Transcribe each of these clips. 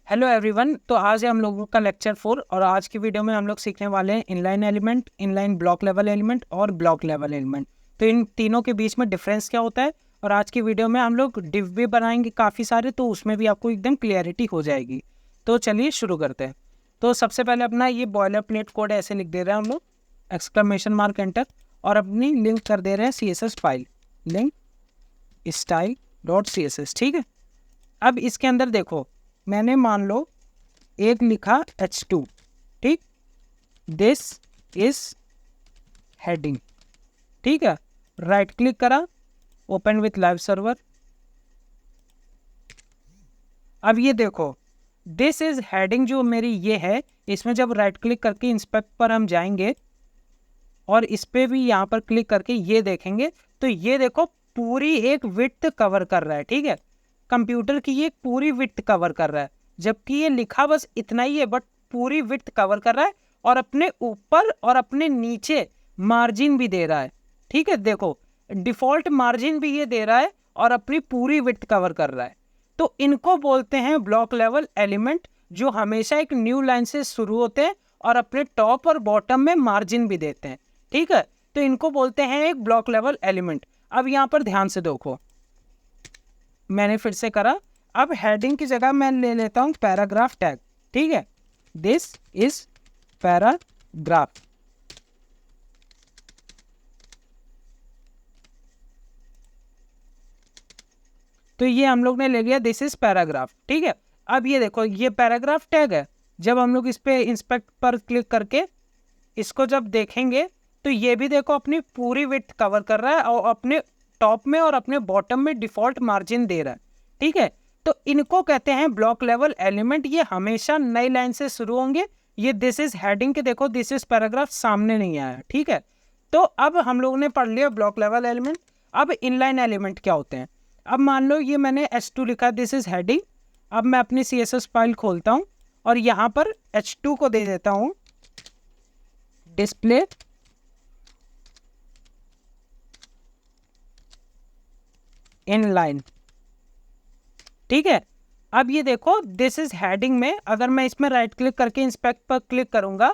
Hello everyone. तो आज है हम लोगों का लेक्चर 4 और आज की वीडियो में हम लोग सीखने वाले हैं inline element, inline block level element और ब्लॉक लेवल एलिमेंट। तो इन तीनों के बीच में डिफरेंस क्या होता है और आज की वीडियो में हम लोग डिव भी बनाएंगे काफ़ी सारे, तो उसमें भी आपको एकदम क्लियरिटी हो जाएगी। तो चलिए शुरू करते हैं। तो सबसे पहले अपना ये बॉयलर प्लेट कोड ऐसे लिख दे रहे हैं हम लोग, एक्सक्लेमेशन मार्क एंटर, और अपनी लिंक कर दे रहे हैं CSS file, link style dot CSS। ठीक है, अब इसके अंदर देखो मैंने मान लो एक लिखा H2, ठीक, दिस इज हेडिंग। ठीक है, राइट क्लिक करा, ओपन विथ लाइव सर्वर। अब ये देखो दिस इज हेडिंग जो मेरी ये है, इसमें जब राइट क्लिक करके इंस्पेक्ट पर हम जाएंगे और इस पे भी यहाँ पर क्लिक करके ये देखेंगे तो ये देखो पूरी एक विड्थ कवर कर रहा है। ठीक है, कंप्यूटर की ये पूरी विड्थ कवर कर रहा है, जबकि ये लिखा बस इतना ही है बट पूरी विड्थ कवर कर रहा है और अपने ऊपर और अपने नीचे मार्जिन भी दे रहा है। ठीक है, देखो डिफॉल्ट मार्जिन भी ये दे रहा है और अपनी पूरी विड्थ कवर कर रहा है। तो इनको बोलते हैं ब्लॉक लेवल एलिमेंट, जो हमेशा एक न्यू लाइन से शुरू होते हैं और अपने टॉप और बॉटम में मार्जिन भी देते हैं। ठीक है, तो इनको बोलते हैं एक ब्लॉक लेवल एलिमेंट। अब यहाँ पर ध्यान से देखो, मैंने फिर से करा, अब हेडिंग की जगह मैं ले लेता हूं पैराग्राफ टैग। ठीक है, दिस इज पैराग्राफ। तो ये हम लोग ने ले लिया दिस इज पैराग्राफ। ठीक है, अब ये देखो ये पैराग्राफ टैग है, जब हम लोग इस पे इंस्पेक्ट पर क्लिक करके इसको जब देखेंगे तो ये भी देखो अपनी पूरी विड्थ कवर कर रहा है और अपने टॉप में और अपने बॉटम में डिफॉल्ट मार्जिन दे रहा है। ठीक है, तो इनको कहते हैं ब्लॉक लेवल एलिमेंट। ये हमेशा नई लाइन से शुरू होंगे। ये दिस इज हेडिंग के देखो दिस इज पैराग्राफ सामने नहीं आया। ठीक है, तो अब हम लोगों ने पढ़ लिया ब्लॉक लेवल एलिमेंट। अब इनलाइन एलिमेंट क्या होते हैं। अब मान लो ये मैंने H2 लिखा, दिस इज हेडिंग। अब मैं अपनी CSS फाइल खोलता हूं और यहां पर H2 को दे देता हूं डिस्प्ले इनलाइन। ठीक है, अब ये देखो दिस इज हेडिंग में अगर मैं इसमें राइट क्लिक करके इंस्पेक्ट पर क्लिक करूंगा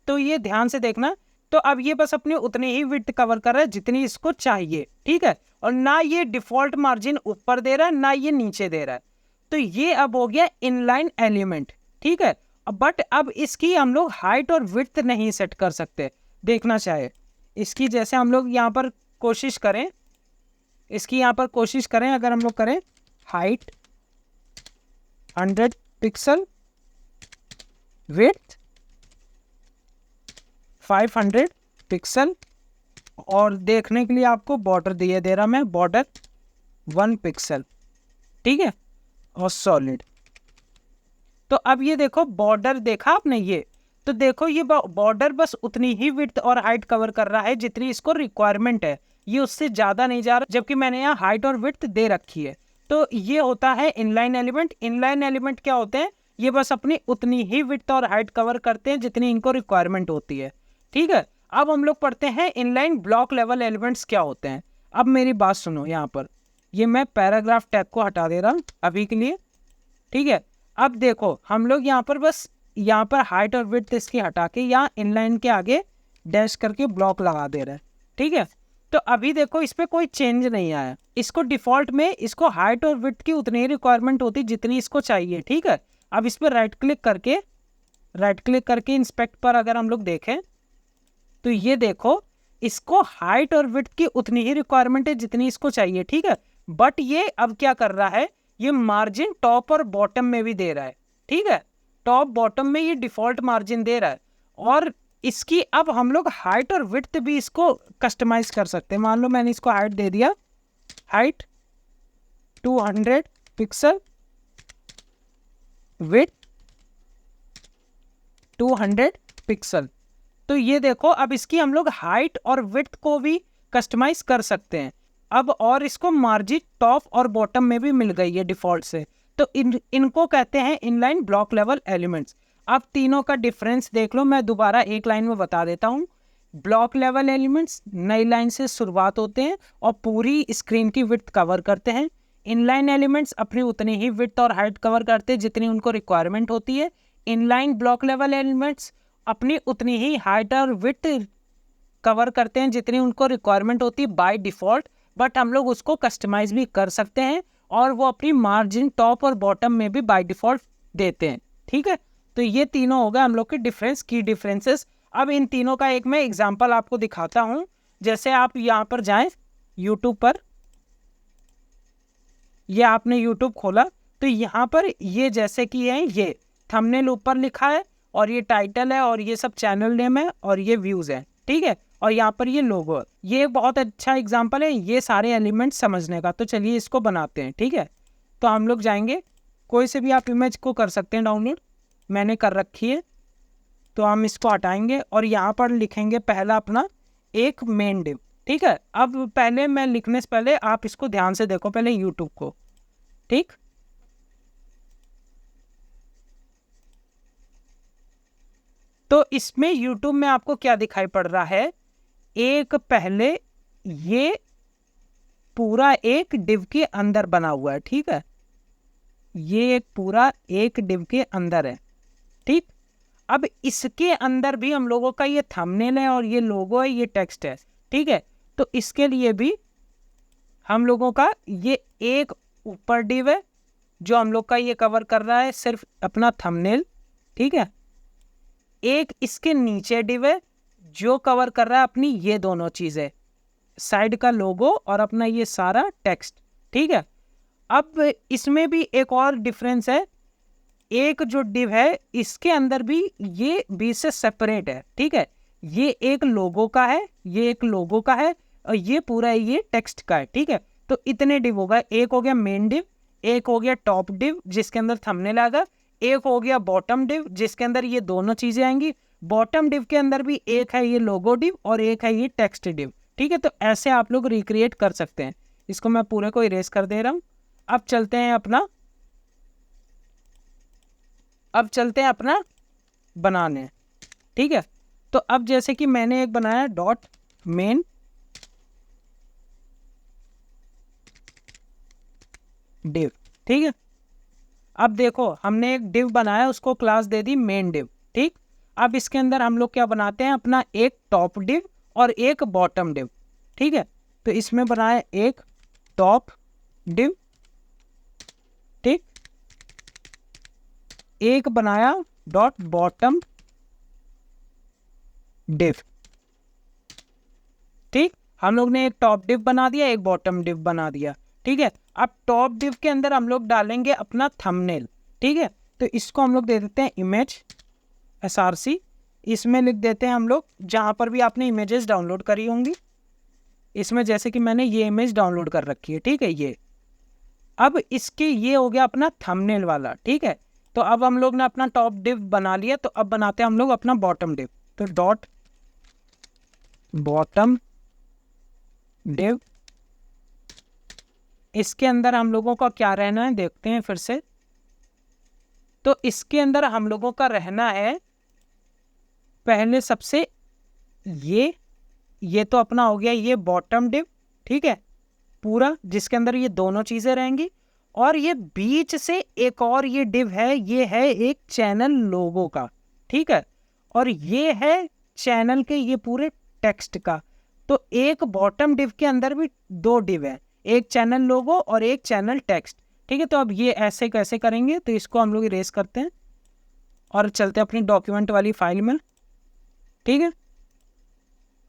तो ये ध्यान से देखना, तो अब ये बस अपनी उतनी ही विड्थ कवर कर रहा है जितनी इसको चाहिए। ठीक है, और ना ये डिफॉल्ट मार्जिन ऊपर दे रहा है ना ये नीचे दे रहा है। तो ये अब हो गया इनलाइन एलिमेंट। ठीक है, बट अब इसकी हम लोग हाइट और विड्थ नहीं सेट कर सकते। देखना चाहे इसकी, जैसे हम लोग यहाँ पर कोशिश करें, इसकी यहाँ पर कोशिश करें, अगर हम लोग करें हाइट 100 पिक्सल, विड्थ 500 पिक्सल, और देखने के लिए आपको बॉर्डर दे रहा मैं, बॉर्डर 1 पिक्सल। ठीक है, और सॉलिड। तो अब ये देखो बॉर्डर देखा आपने, ये तो देखो ये बॉर्डर बस उतनी ही विड्थ और हाइट कवर कर रहा है जितनी इसको रिक्वायरमेंट है, ये उससे ज्यादा नहीं जा रहा, जबकि मैंने यहाँ हाइट और विड्थ दे रखी है। तो ये होता है इनलाइन एलिमेंट। इनलाइन एलिमेंट क्या होते हैं, ये बस अपनी उतनी ही विड्थ और हाइट कवर करते हैं जितनी इनको रिक्वायरमेंट होती है। ठीक है, अब हम लोग पढ़ते हैं इनलाइन ब्लॉक लेवल एलिमेंट्स क्या होते हैं। अब मेरी बात सुनो, यहाँ पर ये मैं पैराग्राफ टैग को हटा दे रहा हूँ अभी के लिए। ठीक है, अब देखो हम लोग यहाँ पर बस यहाँ पर हाइट और विड्थ इसकी हटा के यहाँ इनलाइन के आगे डैश करके ब्लॉक लगा दे रहा है। ठीक है, तो अभी देखो इस पर कोई चेंज नहीं आया। इसको डिफॉल्ट में इसको हाइट और विड्थ की उतनी ही रिक्वायरमेंट होती जितनी इसको चाहिए। ठीक है, अब इस पर राइट क्लिक करके इंस्पेक्ट पर अगर हम लोग देखें तो ये देखो इसको हाइट और विड्थ की उतनी ही रिक्वायरमेंट है जितनी इसको चाहिए। ठीक है, बट ये अब क्या कर रहा है, ये मार्जिन टॉप और बॉटम में भी दे रहा है। ठीक है, टॉप बॉटम में ये डिफॉल्ट मार्जिन दे रहा है और इसकी अब हम लोग हाइट और विड्थ भी इसको कस्टमाइज कर सकते हैं। मान लो मैंने इसको हाइट दे दिया, हाइट 200 पिक्सल, विड्थ 200 पिक्सल। तो ये देखो अब इसकी हम लोग हाइट और विड्थ को भी कस्टमाइज कर सकते हैं अब, और इसको मार्जिन टॉप और बॉटम में भी मिल गई है डिफॉल्ट से। तो इनको कहते हैं इनलाइन ब्लॉक लेवल एलिमेंट्स। अब तीनों का डिफरेंस देख लो, मैं दोबारा एक लाइन में बता देता हूँ। ब्लॉक लेवल एलिमेंट्स नई लाइन से शुरुआत होते हैं और पूरी स्क्रीन की विड्थ कवर करते हैं। इनलाइन एलिमेंट्स अपनी उतनी ही विड्थ और हाइट कवर करते हैं जितनी उनको रिक्वायरमेंट होती है। इनलाइन ब्लॉक लेवल एलिमेंट्स अपनी उतनी ही हाइट और विड्थ कवर करते हैं जितनी उनको रिक्वायरमेंट होती है बाय डिफ़ॉल्ट, बट हम लोग उसको कस्टमाइज भी कर सकते हैं और वो अपनी मार्जिन टॉप और बॉटम में भी बाय डिफ़ॉल्ट देते हैं। ठीक है, तो ये तीनों हो गए हम लोग के डिफरेंस, की डिफरेंसेस। अब इन तीनों का एक मैं एग्जांपल आपको दिखाता हूँ। जैसे आप यहाँ पर जाएं यूट्यूब पर, ये आपने यूट्यूब खोला तो यहाँ पर ये जैसे कि है, ये थंबनेल ऊपर लिखा है और ये टाइटल है और ये सब चैनल नेम है और ये व्यूज़ है। ठीक है, और यहाँ पर ये लोगो है। ये एक बहुत अच्छा एग्जांपल है ये सारे एलिमेंट्स समझने का। तो चलिए इसको बनाते हैं। ठीक है, तो हम लोग जाएंगे, कोई से भी आप इमेज को कर सकते हैं डाउनलोड, मैंने कर रखी है। तो हम इसको हटाएंगे और यहाँ पर लिखेंगे पहला अपना एक मेन डिव। ठीक है, अब पहले मैं लिखने से पहले आप इसको ध्यान से देखो पहले यूट्यूब को। ठीक, तो इसमें यूट्यूब में आपको क्या दिखाई पड़ रहा है, एक पहले ये पूरा एक डिव के अंदर बना हुआ है। ठीक है, ये एक पूरा एक डिव के अंदर है। ठीक, अब इसके अंदर भी हम लोगों का ये थंबनेल है और ये लोगो है, ये टेक्स्ट है। ठीक है, तो इसके लिए भी हम लोगों का ये एक ऊपर डिव है जो हम लोग का ये कवर कर रहा है सिर्फ अपना थंबनेल। ठीक है, एक इसके नीचे डिव है जो कवर कर रहा है अपनी ये दोनों चीज़ें, साइड का लोगो और अपना ये सारा टेक्स्ट। ठीक है, अब इसमें भी एक और डिफरेंस है, एक जो डिव है इसके अंदर भी ये बी से सेपरेट है। ठीक है, ये एक लोगो का है, ये एक लोगो का है और ये पूरा ये टेक्स्ट का है। ठीक है, तो इतने डिव हो गए, एक हो गया मेन डिव, एक हो गया टॉप डिव जिसके अंदर थंबनेल आएगा, एक हो गया बॉटम डिव जिसके अंदर ये दोनों चीजें आएंगी। बॉटम डिव के अंदर भी एक है ये लोगो डिव और एक है ये टेक्स्ट डिव। ठीक है, तो ऐसे आप लोग रिक्रिएट कर सकते हैं। इसको मैं पूरे को इरेज कर दे रहा हूँ। अब चलते हैं अपना बनाने। ठीक है, तो अब जैसे कि मैंने एक बनाया डॉट मेन डिव। ठीक है, अब देखो हमने एक डिव बनाया, उसको क्लास दे दी मेन डिव। ठीक, अब इसके अंदर हम लोग क्या बनाते हैं, अपना एक टॉप डिव और एक बॉटम डिव। ठीक है, तो इसमें बनाया एक टॉप डिव। ठीक, एक बनाया डॉट बॉटम डिव। ठीक, हम लोग ने एक टॉप डिव बना दिया, एक बॉटम डिव बना दिया। ठीक है, अब टॉप डिव के अंदर हम लोग डालेंगे अपना थंबनेल। ठीक है, तो इसको हम लोग दे देते हैं इमेज src। इसमें लिख देते हैं हम लोग जहाँ पर भी आपने इमेजेस डाउनलोड करी होंगी, इसमें जैसे कि मैंने ये इमेज डाउनलोड कर रखी है। ठीक है, ये अब इसके ये हो गया अपना थंबनेल वाला। ठीक है, तो अब हम लोग ने अपना टॉप डिव बना लिया, तो अब बनाते हैं हम लोग अपना बॉटम डिव। तो डॉट बॉटम डिव, इसके अंदर हम लोगों का क्या रहना है देखते हैं फिर से। तो इसके अंदर हम लोगों का रहना है पहले सबसे ये तो अपना हो गया ये बॉटम डिव। ठीक है, पूरा जिसके अंदर ये दोनों चीजें रहेंगी, और ये बीच से एक और ये डिव है, ये है एक चैनल लोगो का। ठीक है, और ये है चैनल के ये पूरे टेक्स्ट का। तो एक बॉटम डिव के अंदर भी दो डिव है, एक चैनल लोगो और एक चैनल टेक्स्ट। ठीक है, तो अब ये ऐसे कैसे करेंगे, तो इसको हम लोग इरेज करते हैं और चलते हैं अपनी डॉक्यूमेंट वाली फाइल में। ठीक है,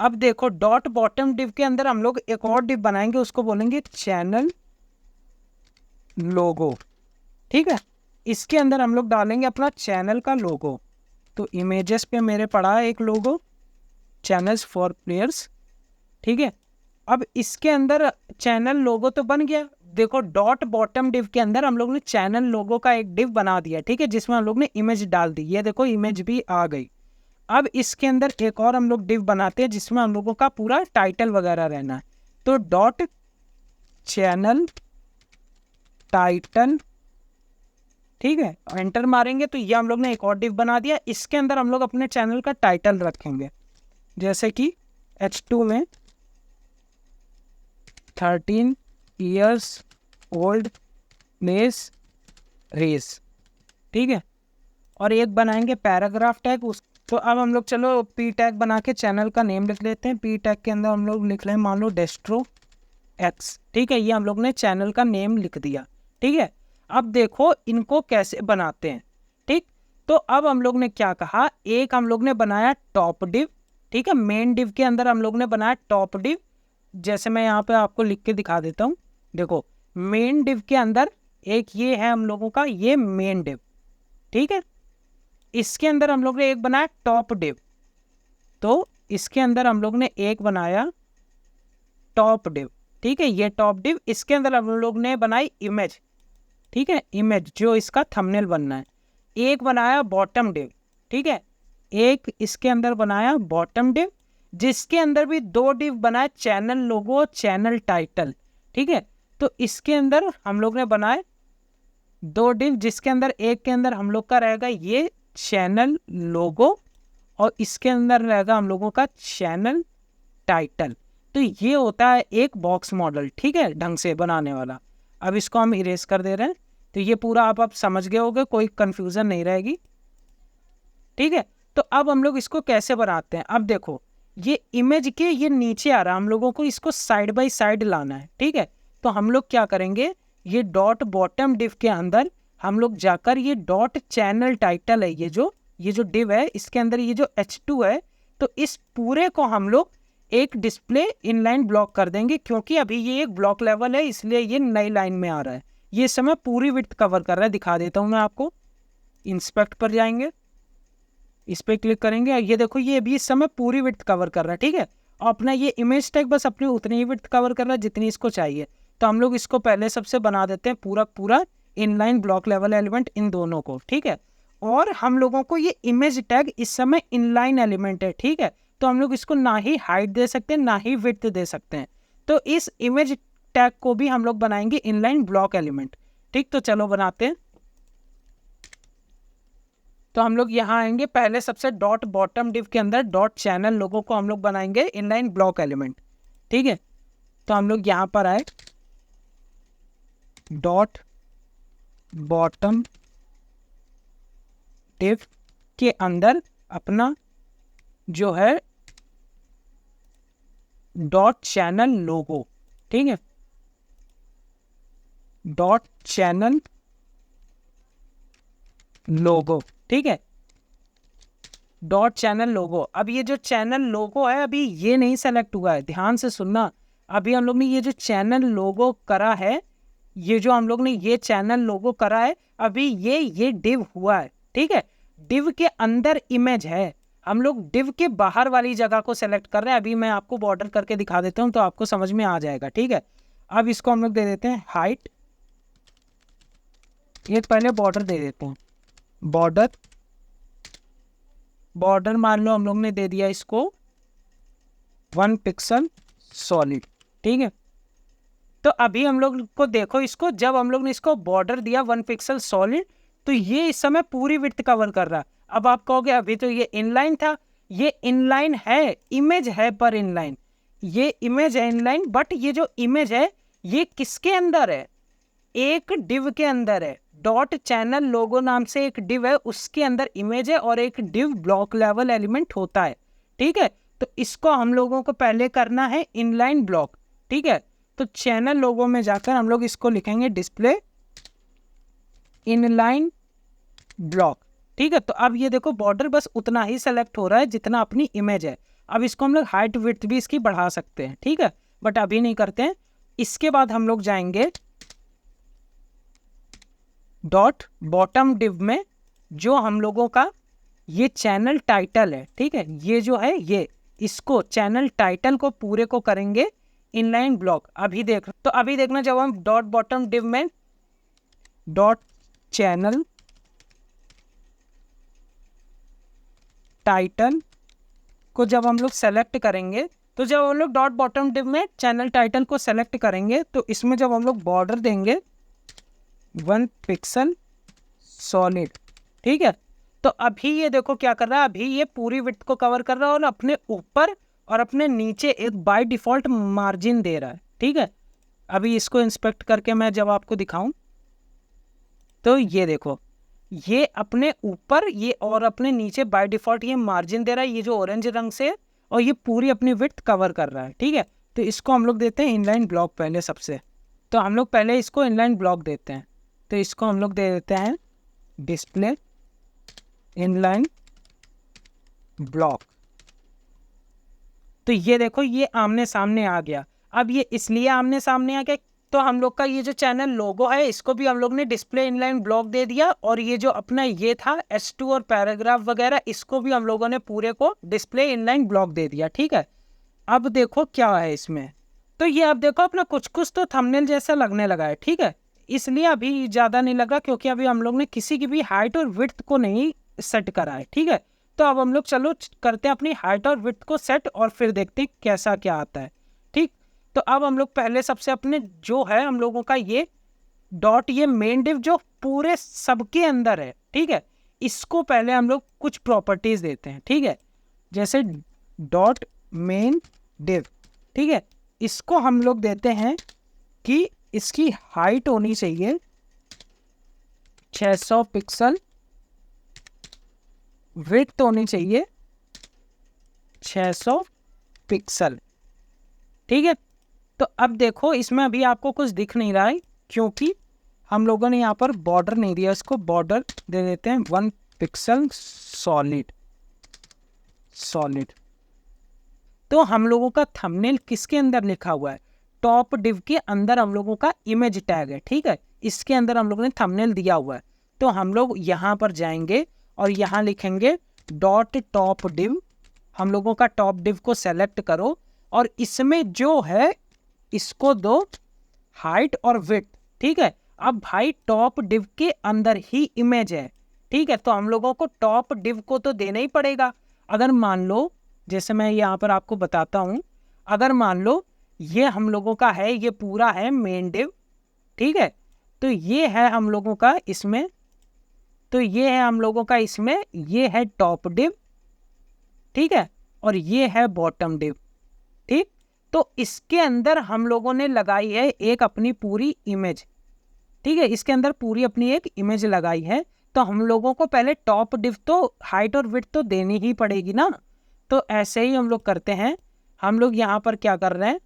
अब देखो डॉट बॉटम डिव के अंदर हम लोग एक और डिव बनाएंगे, उसको बोलेंगे चैनल लोगो। ठीक है, इसके अंदर हम लोग डालेंगे अपना चैनल का लोगो। तो इमेजेस पे मेरे पड़ा है एक लोगो, चैनल्स फॉर प्लेयर्स। ठीक है, अब इसके अंदर चैनल लोगो तो बन गया। देखो डॉट बॉटम डिव के अंदर हम लोग ने चैनल लोगो का एक डिव बना दिया। ठीक है, जिसमें हम लोग ने इमेज डाल दी, ये देखो इमेज भी आ गई। अब इसके अंदर एक और हम लोग डिव बनाते हैं जिसमें हम लोगों का पूरा टाइटल वगैरह रहना है। तो डॉट चैनल टाइटल। ठीक है, एंटर मारेंगे तो ये हम लोग ने एक और डिव बना दिया। इसके अंदर हम लोग अपने चैनल का टाइटल रखेंगे, जैसे कि H2 में 13 years ओल्ड प्लेस रेस, ठीक है। और एक बनाएंगे पैराग्राफ टैग उस। तो अब हम लोग चलो पी टैग बना के चैनल का नेम लिख लेते हैं। पी टैग के अंदर हम लोग लिख लें मान लो डेस्ट्रो एक्स, ठीक है। ये हम लोग ने चैनल का नेम लिख दिया, ठीक है। अब देखो इनको कैसे बनाते हैं, ठीक। तो अब हम लोग ने क्या कहा, एक हम लोग ने बनाया टॉप डिव, ठीक है। मेन डिव के अंदर हम लोग ने बनाया टॉप डिव, जैसे मैं यहाँ पे आपको लिख के दिखा देता हूँ। देखो मेन डिव के अंदर एक ये है हम लोगों का, ये मेन डिव, ठीक है। इसके अंदर हम लोग ने एक बनाया टॉप डिव, तो इसके अंदर हम लोग ने एक बनाया टॉप डिव, ठीक है। ये टॉप डिव, इसके अंदर हम लोग ने बनाई इमेज, ठीक है, इमेज जो इसका थंबनेल बनना है। एक बनाया बॉटम डिव, ठीक है। एक इसके अंदर बनाया बॉटम डिव, जिसके अंदर भी दो डिव बनाए, चैनल लोगो, चैनल टाइटल, ठीक है। तो इसके अंदर हम लोग ने बनाए दो डिव, जिसके अंदर एक के अंदर हम लोग का रहेगा ये चैनल लोगो, और इसके अंदर रहेगा हम लोगों का चैनल टाइटल। तो ये होता है एक बॉक्स मॉडल, ठीक है, ढंग से बनाने वाला। अब इसको हम इरेज कर दे रहे हैं, तो ये पूरा आप समझ गए होगे, कोई कंफ्यूजन नहीं रहेगी, ठीक है। तो अब हम लोग इसको कैसे बनाते हैं, अब देखो ये इमेज के ये नीचे आ रहा है, हम लोगों को इसको साइड बाय साइड लाना है, ठीक है। तो हम लोग क्या करेंगे, ये डॉट बॉटम डिव के अंदर हम लोग जाकर ये डॉट चैनल टाइटल है, ये जो डिव है इसके अंदर ये जो H2 है, तो इस पूरे को हम लोग एक डिस्प्ले इनलाइन ब्लॉक कर देंगे, क्योंकि अभी ये एक ब्लॉक लेवल है इसलिए ये नई लाइन में आ रहा है। ये समय पूरी विड्थ कवर कर रहा है, दिखा देता हूं मैं आपको। इंस्पेक्ट पर जाएंगे, इस पर क्लिक करेंगे, ये देखो ये भी इस समय पूरी विड्थ कवर कर रहा है, ठीक है। और अपना ये इमेज टैग बस अपनी उतनी ही विड्थ कवर कर रहा है जितनी इसको चाहिए। तो हम लोग इसको पहले सबसे बना देते हैं पूरा पूरा inline block level element in दोनों को, ठीक है। और हम लोगों को ये इमेज टैग इस समय इनलाइन एलिमेंट है, ठीक है। तो हम लोग इसको ना ही हाइट दे सकते हैं ना ही विड्थ दे सकते हैं। तो इस इमेज टैग को भी हम लोग बनाएंगे इनलाइन ब्लॉक एलिमेंट, ठीक। तो चलो बनाते हैं। तो हम लोग यहाँ आएंगे, पहले सबसे डॉट बॉटम डिव के अंदर डॉट चैनल लोगो को हम लोग बनाएंगे इनलाइन ब्लॉक एलिमेंट, ठीक है। तो हम लोग यहाँ पर आए, डॉट बॉटम डिव के अंदर अपना जो है डॉट चैनल लोगो, ठीक है, डॉट चैनल लोगो, ठीक है, डॉट चैनल लोगो। अब ये जो चैनल लोगो है अभी ये नहीं सेलेक्ट हुआ है, ध्यान से सुनना। अभी हम लोग ने ये जो चैनल लोगो करा है, ये जो हम लोग ने ये चैनल लोगो करा है, अभी ये डिव हुआ है, ठीक है। डिव के अंदर इमेज है, हम लोग डिव के बाहर वाली जगह को सेलेक्ट कर रहे हैं। अभी मैं आपको बॉर्डर करके दिखा देता हूँ तो आपको समझ में आ जाएगा, ठीक है। अब इसको हम लोग दे देते हैं हाइट, ये पहले बॉर्डर दे देते हैं, बॉर्डर मान लो हम लोग ने दे दिया इसको 1 पिक्सल सॉलिड, ठीक है। तो अभी हम लोग को देखो, इसको जब हम लोग ने इसको बॉर्डर दिया 1 पिक्सल सॉलिड, तो ये इस समय पूरी विड्थ कवर कर रहा है। अब आप कहोगे अभी तो ये इनलाइन था, ये इनलाइन है, इमेज है पर इनलाइन, ये इमेज है इनलाइन, बट ये जो इमेज है ये किसके अंदर है, एक डिव के अंदर है। डॉट चैनल लोगो नाम से एक डिव है, उसके अंदर इमेज है, और एक डिव ब्लॉक लेवल एलिमेंट होता है, ठीक है। तो इसको हम लोगों को पहले करना है इनलाइन ब्लॉक, ठीक है। तो चैनल लोगो में जाकर हम लोग इसको लिखेंगे डिस्प्ले इनलाइन ब्लॉक, ठीक है। तो अब ये देखो बॉर्डर बस उतना ही सेलेक्ट हो रहा है जितना अपनी इमेज है। अब इसको हम लोग हाइट विड्थ भी इसकी बढ़ा सकते हैं, ठीक है, बट अभी नहीं करते हैं। इसके बाद हम लोग जाएंगे डॉट बॉटम डिव में, जो हम लोगों का ये चैनल टाइटल है, ठीक है, ये जो है ये, इसको चैनल टाइटल को पूरे को करेंगे इनलाइन ब्लॉक। अभी देखना जब हम डॉट बॉटम डिव में डॉट चैनल टाइटल को जब हम लोग सेलेक्ट करेंगे, तो जब हम लोग डॉट बॉटम डिव में चैनल टाइटल को सेलेक्ट करेंगे, तो इसमें जब हम लोग बॉर्डर देंगे 1 पिक्सल सॉलिड, ठीक है। तो अभी ये देखो क्या कर रहा है, अभी ये पूरी विड्थ को कवर कर रहा है और अपने ऊपर और अपने नीचे एक बाय डिफॉल्ट मार्जिन दे रहा है, ठीक है। अभी इसको इंस्पेक्ट करके मैं जब आपको दिखाऊं तो ये देखो, ये अपने ऊपर ये और अपने नीचे बाय डिफॉल्ट ये मार्जिन दे रहा है, ये जो ऑरेंज रंग से, और ये पूरी अपनी विड्थ कवर कर रहा है। ठीक है, तो इसको हम लोग देते हैं इनलाइन ब्लॉक पहले सबसे। तो हम लोग पहले इसको इनलाइन ब्लॉक देते हैं, तो इसको हम लोग दे देते हैं डिस्प्ले इनलाइन ब्लॉक। तो ये देखो ये आमने सामने आ गया। अब ये इसलिए आमने सामने आ गया तो हम लोग का ये जो चैनल लोगो है इसको भी हम लोग ने डिस्प्ले इनलाइन ब्लॉक दे दिया, और ये जो अपना ये था H2 और पैराग्राफ वगैरह इसको भी हम लोगों ने पूरे को डिस्प्ले इनलाइन ब्लॉक दे दिया। ठीक है, अब देखो क्या है इसमें, तो ये अब देखो अपना कुछ कुछ तो थंबनेल जैसा लगने लगा है। ठीक है, इसलिए अभी ज़्यादा नहीं लगा क्योंकि अभी हम लोग ने किसी की भी हाइट और विड्थ को नहीं सेट करा है। ठीक है, तो अब हम लोग चलो करते हैं अपनी हाइट और विड्थ को सेट और फिर देखते हैं कैसा क्या आता है। ठीक, तो अब हम लोग पहले सबसे अपने जो है हम लोगों का ये डॉट ये मेन डिव जो पूरे सबके अंदर है। ठीक है, इसको पहले हम लोग कुछ प्रॉपर्टीज देते हैं। ठीक है, जैसे डॉट मेन डिव, ठीक है, इसको हम लोग देते हैं कि इसकी हाइट होनी चाहिए 600 पिक्सल, विड्थ होनी चाहिए 600 पिक्सल। ठीक है, तो अब देखो इसमें अभी आपको कुछ दिख नहीं रहा है क्योंकि हम लोगों ने यहाँ पर बॉर्डर नहीं दिया, इसको बॉर्डर दे देते हैं 1 पिक्सल सॉलिड। तो हम लोगों का थंबनेल किसके अंदर लिखा हुआ है, टॉप डिव के अंदर हम लोगों का इमेज टैग है। ठीक है, इसके अंदर हम लोगों ने थंबनेल दिया हुआ है। तो हम लोग यहाँ पर जाएंगे और यहाँ लिखेंगे डॉट टॉप डिव, हम लोगों का टॉप डिव को सेलेक्ट करो और इसमें जो है इसको दो हाइट और विड्थ। ठीक है, अब भाई टॉप डिव के अंदर ही इमेज है। ठीक है, तो हम लोगों को टॉप डिव को तो देना ही पड़ेगा। अगर मान लो जैसे मैं यहाँ पर आपको बताता हूँ, अगर मान लो ये हम लोगों का है, ये पूरा है मेन डिव। ठीक है, तो ये है हम लोगों का इसमें, तो ये है हम लोगों का इसमें, ये है टॉप डिव। ठीक है, और ये है बॉटम डिव। ठीक, तो इसके अंदर हम लोगों ने लगाई है एक अपनी पूरी इमेज। ठीक है, इसके अंदर पूरी अपनी एक इमेज लगाई है। तो हम लोगों को पहले टॉप डिव तो हाइट और विड्थ तो देनी ही पड़ेगी ना। तो ऐसे ही हम लोग करते हैं, हम लोग यहाँ पर क्या कर रहे हैं,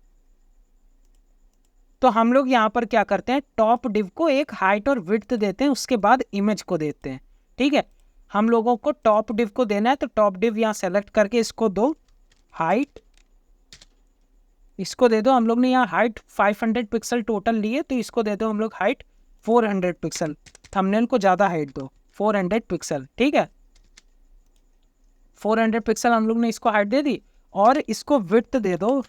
तो हम लोग यहाँ पर क्या करते हैं, टॉप डिव को एक हाइट और विड्थ देते हैं, उसके बाद इमेज को देते हैं। ठीक है, हम लोगों को टॉप डिव को देना है तो टॉप डिव यहाँ सेलेक्ट करके इसको दो हाइट, इसको दे दो, हम लोग ने यहाँ हाइट 500 पिक्सल टोटल लिए तो इसको दे दो हम लोग हाइट 400 पिक्सल। थंबनेल को ज़्यादा हाइट दो 400 पिक्सल। ठीक है, 400 पिक्सल हम लोग ने इसको हाइट दे दी और इसको विड्थ दे दो,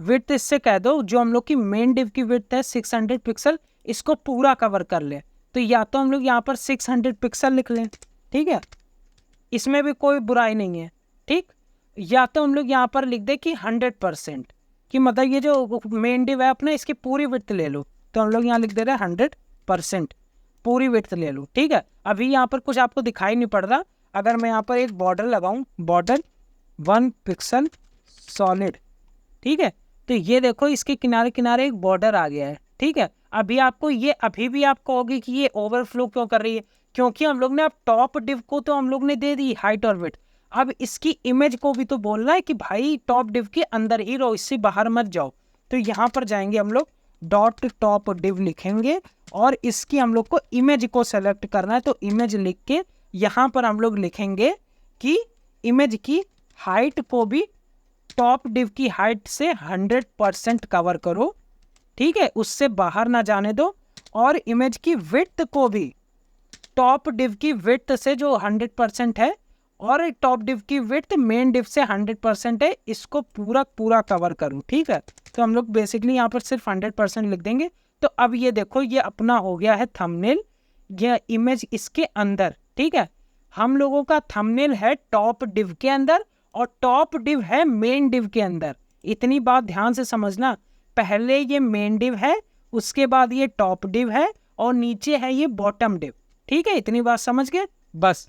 विड्थ इससे कह दो जो हम लोग की मेन डिव की विड्थ है 600 पिक्सल, इसको पूरा कवर कर ले। तो या तो हम लोग यहाँ पर 600 पिक्सल लिख लें। ठीक है, इसमें भी कोई बुराई नहीं है। ठीक, या तो हम लोग यहाँ पर लिख दे कि 100%, कि मतलब ये जो मेन डिव है अपना इसकी पूरी विड्थ ले लो। तो हम लोग यहाँ लिख दे रहे हैं 100% पूरी विड्थ ले लो। ठीक है, अभी यहाँ पर कुछ आपको दिखाई नहीं पड़ रहा। अगर मैं यहाँ पर एक बॉर्डर लगाऊं, बॉर्डर 1 पिक्सल सॉलिड। ठीक है, तो ये देखो इसके किनारे किनारे एक बॉर्डर आ गया है। ठीक है, अभी आपको ये अभी भी आप कहोगे कि ये ओवरफ्लो क्यों कर रही है, क्योंकि हम लोग ने अब टॉप डिव को तो हम लोग ने दे दी हाइट और विड्थ, अब इसकी इमेज को भी तो बोलना है कि भाई टॉप डिव के अंदर ही रहो, इससे बाहर मत जाओ। तो यहाँ पर जाएंगे हम लोग डॉट टॉप डिव लिखेंगे और इसकी हम लोग को इमेज को सेलेक्ट करना है। तो इमेज लिख के यहाँ पर हम लोग लिखेंगे कि इमेज की हाइट को भी टॉप डिव की हाइट से 100% कवर करो। ठीक है, उससे बाहर ना जाने दो। और इमेज की विड्थ को भी टॉप डिव की विड्थ से जो 100% है और टॉप डिव की विड्थ मेन डिव से 100% है, इसको पूरा कवर करूं। ठीक है, तो हम लोग बेसिकली यहाँ पर सिर्फ 100% लिख देंगे। तो अब ये देखो ये अपना हो गया है थंबनेल, ये इमेज इसके अंदर। ठीक है, हम लोगों का थंबनेल है टॉप डिव के अंदर और टॉप डिव है मेन डिव के अंदर। इतनी बात ध्यान से समझना, पहले ये मेन डिव है, उसके बाद ये टॉप डिव है और नीचे है ये बॉटम डिव। ठीक है, इतनी बात समझ गए, बस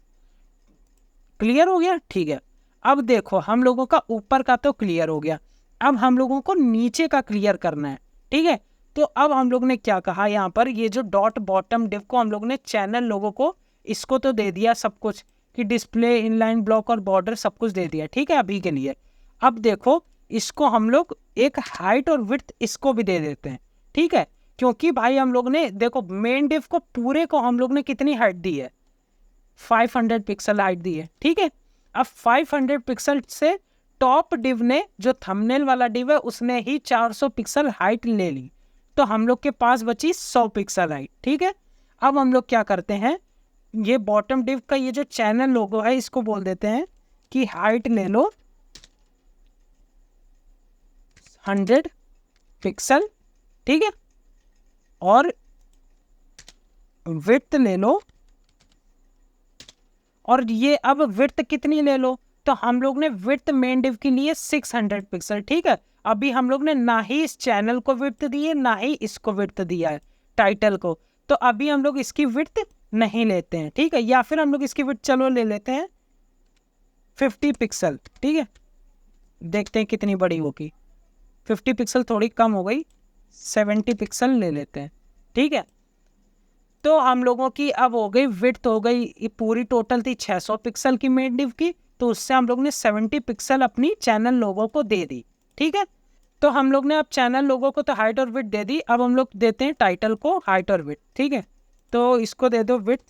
क्लियर हो गया। ठीक है, अब देखो हम लोगों का ऊपर का तो क्लियर हो गया, अब हम लोगों को नीचे का क्लियर करना है, ठीक है। तो अब हम लोग ने क्या कहा यहाँ पर, ये जो डॉट बॉटम डिव को हम लोग ने चैनल लोगों को इसको तो दे दिया सब कुछ कि डिस्प्ले, इनलाइन ब्लॉक और बॉर्डर सब कुछ दे दिया, ठीक है अभी के लिए। अब देखो इसको हम लोग एक हाइट और विड्थ इसको भी दे देते हैं, ठीक है। क्योंकि भाई हम लोग ने देखो मेन डिव को पूरे को हम लोग ने कितनी हाइट दी है, 500 पिक्सल हाइट दी है, ठीक है। अब 500 पिक्सल से टॉप डिव ने, जो थंबनेल वाला डिव है, उसने ही 400 पिक्सल हाइट ले ली, तो हम लोग के पास बची 100 पिक्सल हाइट, ठीक है। अब हम लोग क्या करते हैं, ये बॉटम डिव का ये जो चैनल लोगो है इसको बोल देते हैं कि हाइट ले लो 100 पिक्सल, ठीक है, और विड्थ ले लो, और ये अब विड्थ कितनी ले लो, तो हम लोग ने विड्थ मेन डिव के लिए 600 पिक्सल, ठीक है। अभी हम लोग ने ना ही इस चैनल को विड्थ दी है ना ही इसको विड्थ दिया है टाइटल को, तो अभी हम लोग इसकी विड्थ नहीं लेते हैं, ठीक है। या फिर हम लोग इसकी विड्थ चलो ले लेते हैं 50 पिक्सल, ठीक है, देखते हैं कितनी बड़ी होगी। 50 पिक्सल थोड़ी कम हो गई, 70 पिक्सल ले लेते हैं, ठीक है। तो हम लोगों की अब हो गई विड्थ, हो गई ये पूरी टोटल थी 600 पिक्सल की मेन डिव की, तो उससे हम लोग ने 70 पिक्सल अपनी चैनल लोगों को दे दी, ठीक है। तो हम लोग ने अब चैनल लोगों को तो हाइट और विड्थ दे दी, अब हम लोग देते हैं टाइटल को हाइट और विड्थ, ठीक है। तो इसको दे दो विड्थ,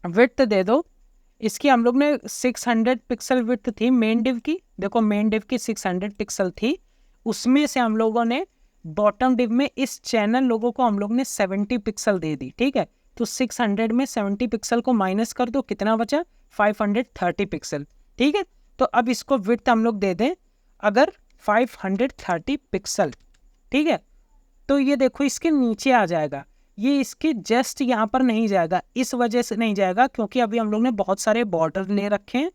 विड्थ दे दो इसकी, हम लोग ने 600 पिक्सल विड्थ थी मेन डिव की, देखो मेन डिव की 600 पिक्सल थी, उसमें से हम लोगों ने बॉटम डिव में इस चैनल लोगों को हम लोग ने 70 पिक्सल दे दी, ठीक है। तो 600 में 70 पिक्सल को माइनस कर दो, कितना बचा, 530 पिक्सल, ठीक है। तो अब इसको विड्थ हम लोग दे दें अगर 530 पिक्सल, ठीक है। तो ये देखो इसके नीचे आ जाएगा, ये इसके जस्ट यहाँ पर नहीं जाएगा, इस वजह से नहीं जाएगा क्योंकि अभी हम लोग ने बहुत सारे बॉर्डर ले रखे हैं,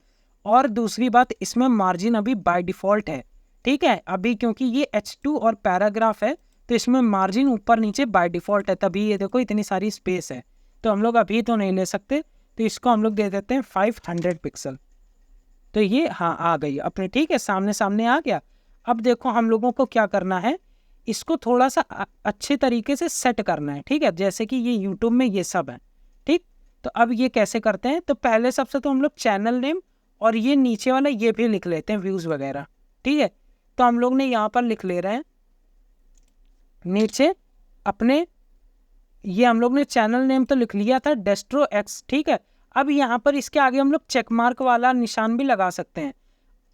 और दूसरी बात इसमें मार्जिन अभी बाय डिफ़ॉल्ट है, ठीक है। अभी क्योंकि ये H2 और पैराग्राफ है तो इसमें मार्जिन ऊपर नीचे बाय डिफ़ॉल्ट है, तभी ये देखो इतनी सारी स्पेस है, तो हम लोग अभी तो नहीं ले सकते, तो इसको हम लोग दे देते हैं 500 पिक्सल। तो ये हाँ आ गई अपने, ठीक है, सामने सामने आ गया। अब देखो हम लोगों को क्या करना है, इसको थोड़ा सा अच्छे तरीके से सेट करना है, ठीक है, जैसे कि ये यूट्यूब में ये सब है, ठीक। तो अब ये कैसे करते हैं, तो पहले सबसे तो हम लोग चैनल नेम और ये नीचे वाला ये भी लिख लेते हैं व्यूज़ वगैरह, ठीक है। तो हम लोग ने यहाँ पर लिख ले रहे हैं नीचे अपने, ये हम लोग ने चैनल नेम तो लिख लिया था डेस्ट्रो एक्स, ठीक है। अब यहाँ पर इसके आगे हम लोग चेक मार्क वाला निशान भी लगा सकते हैं,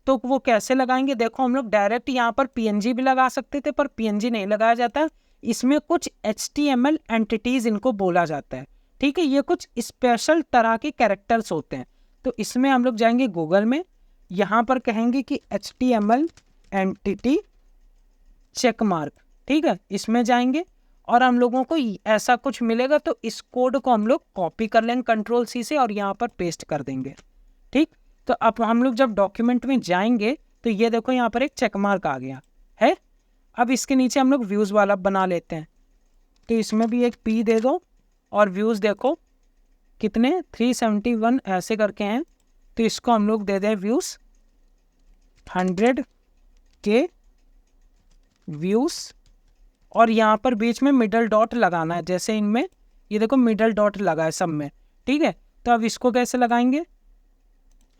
तो वो कैसे लगाएंगे, देखो हम लोग डायरेक्ट यहाँ पर PNG भी लगा सकते थे पर PNG नहीं लगाया जाता, इसमें कुछ HTML एंटिटीज इनको बोला जाता है, ठीक है। ये कुछ स्पेशल तरह के कैरेक्टर्स होते हैं, तो इसमें हम लोग जाएंगे गूगल में, यहाँ पर कहेंगे कि HTML एंटिटी चेक मार्क, ठीक है, इसमें जाएंगे और हम लोगों को ऐसा कुछ मिलेगा, तो इस कोड को हम लोग कॉपी कर लेंगे Ctrl+C से और यहाँ पर पेस्ट कर देंगे, ठीक। तो अब हम लोग जब डॉक्यूमेंट में जाएंगे तो ये देखो यहाँ पर एक चेक मार्क आ गया है। अब इसके नीचे हम लोग व्यूज़ वाला बना लेते हैं, तो इसमें भी एक P दे दो, और व्यूज़ देखो कितने 371 ऐसे करके हैं, तो इसको हम लोग दे दें व्यूज़ 100K व्यूज़, और यहाँ पर बीच में मिडल डॉट लगाना है, जैसे इनमें ये देखो मिडल डॉट लगा है सब में, ठीक है। तो अब इसको कैसे लगाएंगे,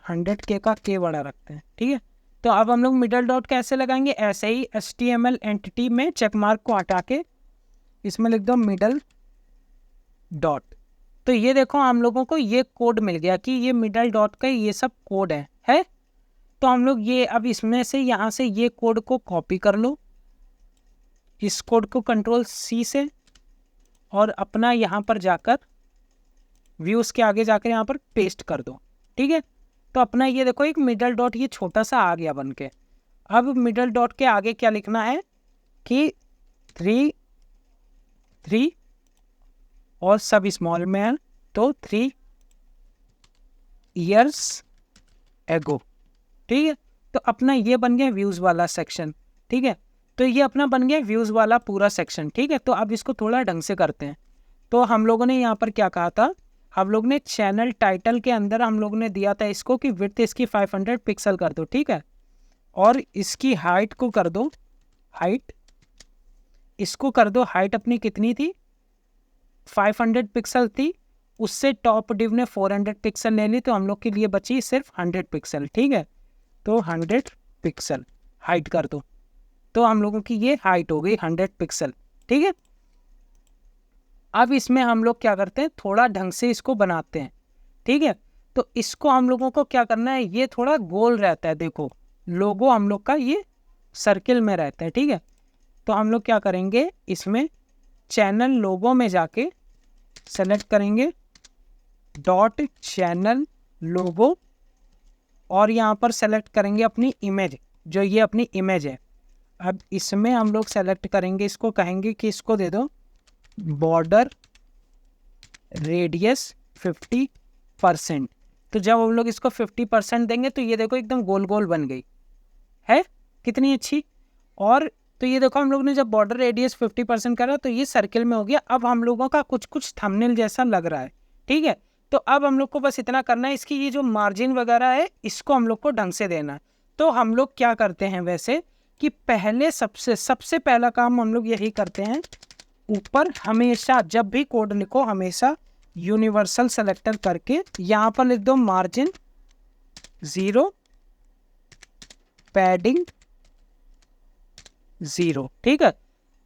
100K का K बड़ा रखते हैं, ठीक है। तो अब हम लोग मिडल डॉट कैसे लगाएंगे, ऐसे ही HTML एंटिटी में चेक मार्क को हटा के इसमें लिख दो मिडल डॉट, तो ये देखो हम लोगों को ये कोड मिल गया कि ये मिडल डॉट का ये सब कोड है। तो हम लोग ये अब इसमें से यहाँ से ये कोड को कॉपी कर लो, इस कोड को Ctrl+C से, और अपना यहाँ पर जाकर व्यूज़ के आगे जाकर यहाँ पर पेस्ट कर दो, ठीक है। तो अपना ये देखो एक मिडल डॉट ये छोटा सा आ गया बन के। अब मिडल डॉट के आगे क्या लिखना है कि 3 और सब स्मॉल में है, तो 3 years ago, ठीक है। तो अपना ये बन गया व्यूज़ वाला सेक्शन, ठीक है। तो ये अपना बन गया व्यूज़ वाला पूरा सेक्शन, ठीक है। तो अब इसको थोड़ा ढंग से करते हैं। तो हम लोगों ने यहाँ पर क्या कहा था, हम लोग ने चैनल टाइटल के अंदर हम लोग ने दिया था इसको कि विड्थ इसकी 500 पिक्सल कर दो, ठीक है। और इसकी हाइट को कर दो, हाइट इसको कर दो, हाइट अपनी कितनी थी 500 पिक्सल थी, उससे टॉप डिव ने 400 पिक्सल ले ली, तो हम लोग के लिए बची सिर्फ 100 पिक्सल। ठीक है, तो 100 पिक्सल हाइट कर दो, तो हम लोगों की ये हाइट हो गई 100 पिक्सल। ठीक है, अब इसमें हम लोग क्या करते हैं, थोड़ा ढंग से इसको बनाते हैं। ठीक है, तो इसको हम लोगों को क्या करना है, ये थोड़ा गोल रहता है, देखो लोगो हम लोग का ये सर्किल में रहता है। ठीक है, तो हम लोग क्या करेंगे, इसमें चैनल लोगो में जाके सेलेक्ट करेंगे डॉट चैनल लोगो, और यहाँ पर सेलेक्ट करेंगे अपनी इमेज, जो ये अपनी इमेज है। अब इसमें हम लोग सेलेक्ट करेंगे, इसको कहेंगे कि इसको दे दो बॉर्डर रेडियस 50%। तो जब हम लोग इसको 50% देंगे तो ये देखो एकदम गोल गोल बन गई है, कितनी अच्छी। और तो ये देखो हम लोग ने जब बॉर्डर रेडियस 50% करा तो ये सर्किल में हो गया। अब हम लोगों का कुछ कुछ थंबनेल जैसा लग रहा है। ठीक है, तो अब हम लोग को बस इतना करना है, इसकी ये जो मार्जिन वगैरह है इसको हम लोग को ढंग से देना है। तो हम लोग क्या करते हैं वैसे कि पहले सबसे पहला काम हम लोग यही करते हैं, ऊपर हमेशा जब भी कोड लिखो हमेशा यूनिवर्सल सेलेक्टर करके यहाँ पर लिख दो मार्जिन 0 पैडिंग 0। ठीक है,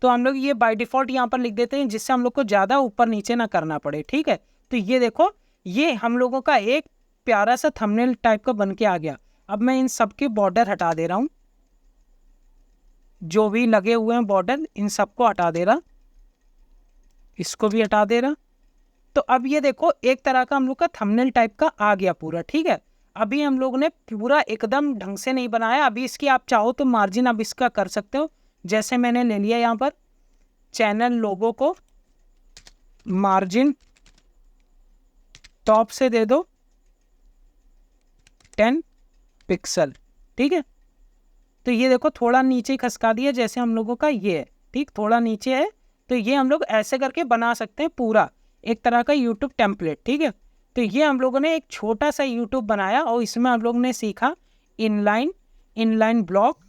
तो हम लोग ये बाय डिफॉल्ट यहाँ पर लिख देते हैं जिससे हम लोग को ज़्यादा ऊपर नीचे ना करना पड़े। ठीक है, तो ये देखो ये हम लोगों का एक प्यारा सा थंबनेल टाइप का बन के आ गया। अब मैं इन सब के बॉर्डर हटा दे रहा हूँ, जो भी लगे हुए हैं बॉर्डर इन सबको हटा दे रहा, इसको भी हटा दे रहा। तो अब ये देखो एक तरह का हम लोग का थंबनेल टाइप का आ गया पूरा। ठीक है, अभी हम लोग ने पूरा एकदम ढंग से नहीं बनाया। अभी इसकी आप चाहो तो मार्जिन अब इसका कर सकते हो, जैसे मैंने ले लिया यहाँ पर चैनल लोगो को मार्जिन टॉप से दे दो 10 पिक्सल। ठीक है, तो ये देखो थोड़ा नीचे खसका दिया जैसे हम लोगों का ये है। ठीक, थोड़ा नीचे है, तो ये हम लोग ऐसे करके बना सकते हैं पूरा एक तरह का यूट्यूब टेम्पलेट। ठीक है, तो ये हम लोगों ने एक छोटा सा यूट्यूब बनाया और इसमें हम लोग ने सीखा इनलाइन ब्लॉक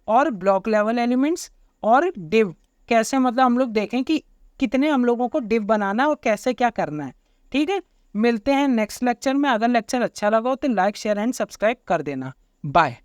और ब्लॉक लेवल एलिमेंट्स और डिव, कैसे मतलब हम लोग देखें कि कितने हम लोगों को डिव बनाना है और कैसे क्या करना है। ठीक है, मिलते हैं नेक्स्ट लेक्चर में। अगर लेक्चर अच्छा लगा हो तो लाइक शेयर एंड सब्सक्राइब कर देना। बाय।